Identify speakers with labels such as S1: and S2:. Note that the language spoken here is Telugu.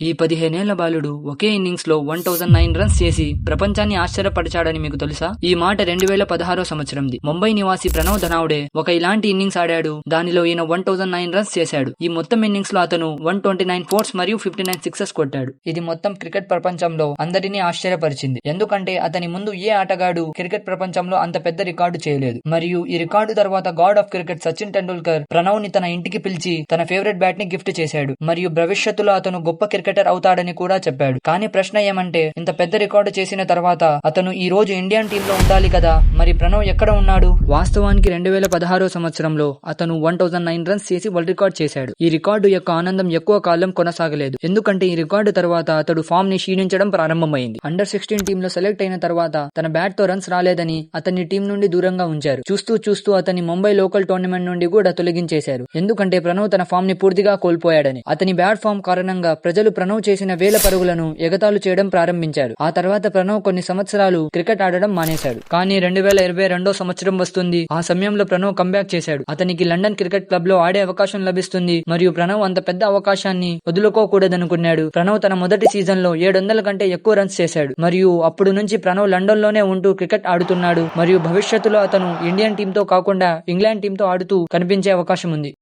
S1: ఈ 15 ఏళ్ల బాలుడు ఒకే ఇన్నింగ్స్ లో 1009 రన్స్ చేసి ప్రపంచాన్ని ఆశ్చర్యపరిచాడని మీకు తెలుసా? ఈ మాట 2016 సంవత్సరంది. ముంబై నివాసి ప్రణవ్ ధనావుడే ఒక ఇలాంటి ఇన్నింగ్స్ ఆడాడు. దానిలో ఈయన 1009 రన్స్ చేశాడు. ఈ మొత్తం ఇన్నింగ్స్ లో అతను 129 ఫోర్స్ మరియు 59 సిక్సెస్ కొట్టాడు. ఇది మొత్తం క్రికెట్ ప్రపంచంలో అందరినీ ఆశ్చర్యపరిచింది. ఎందుకంటే అతని ముందు ఏ ఆటగాడు క్రికెట్ ప్రపంచంలో అంత పెద్ద రికార్డు చేయలేదు. మరియు ఈ రికార్డు తర్వాత God of cricket Sachin Tendulkar Pranav ని తన ఇంటికి పిలిచి తన ఫేవరెట్ బ్యాట్ ని గిఫ్ట్ చేశాడు. మరియు భవిష్యత్తులో అతను గొప్ప క్రికెటర్ అవుతాడని కూడా చెప్పాడు. కానీ ప్రశ్న ఏమంటే, ఇంత పెద్ద రికార్డు చేసిన తర్వాత అతను ఈ రోజు ఇండియన్ టీమ్ లో ఉండాలి కదా, మరి ప్రణవ్ ఎక్కడ ఉన్నాడు? వాస్తవానికి 2016 సంవత్సరంలో అతను 1009 రన్స్ చేసి వరల్డ్ రికార్డ్ చేశాడు. ఈ రికార్డు యొక్క ఆనందం ఎక్కువ కాలం కొనసాగలేదు. ఎందుకంటే ఈ రికార్డు తర్వాత అతడు ఫామ్ ని క్షీణించడం ప్రారంభమైంది. అండర్ 16 టీమ్ లో సెలెక్ట్ అయిన తర్వాత తన బ్యాట్ తో రన్స్ రాలేదని అతన్ని టీం నుండి దూరంగా ఉంచారు. చూస్తూ అతని ముంబై లోకల్ టోర్నమెంట్ నుండి కూడా తొలగించేశారు. ఎందుకంటే ప్రణవ్ తన ఫామ్ ని పూర్తిగా కోల్పోయాడని. అతని బ్యాడ్ ఫామ్ కారణంగా ప్రజలు ప్రణవ్ చేసిన వేల పరుగులను ఎగతాళి చేయడం ప్రారంభించారు. ఆ తర్వాత ప్రణవ్ కొన్ని సంవత్సరాలు క్రికెట్ ఆడడం మానేశాడు. కానీ 2022 సంవత్సరం వస్తుంది. ఆ సమయంలో ప్రణవ్ కంబ్యాక్ చేశాడు. అతనికి లండన్ క్రికెట్ క్లబ్ లో ఆడే అవకాశం లభిస్తుంది. మరియు ప్రణవ్ అంత పెద్ద అవకాశాన్ని వదులుకోకూడదనుకున్నాడు. ప్రణవ్ తన మొదటి సీజన్ లో 700 కంటే ఎక్కువ రన్స్ చేశాడు. మరియు అప్పుడు నుంచి ప్రణవ్ లండన్ లోనే ఉంటూ క్రికెట్ ఆడుతున్నాడు. మరియు భవిష్యత్తులో అతను ఇండియన్ టీమ్ తో కాకుండా ఇంగ్లాండ్ టీమ్ తో ఆడుతూ కనిపించే అవకాశం ఉంది.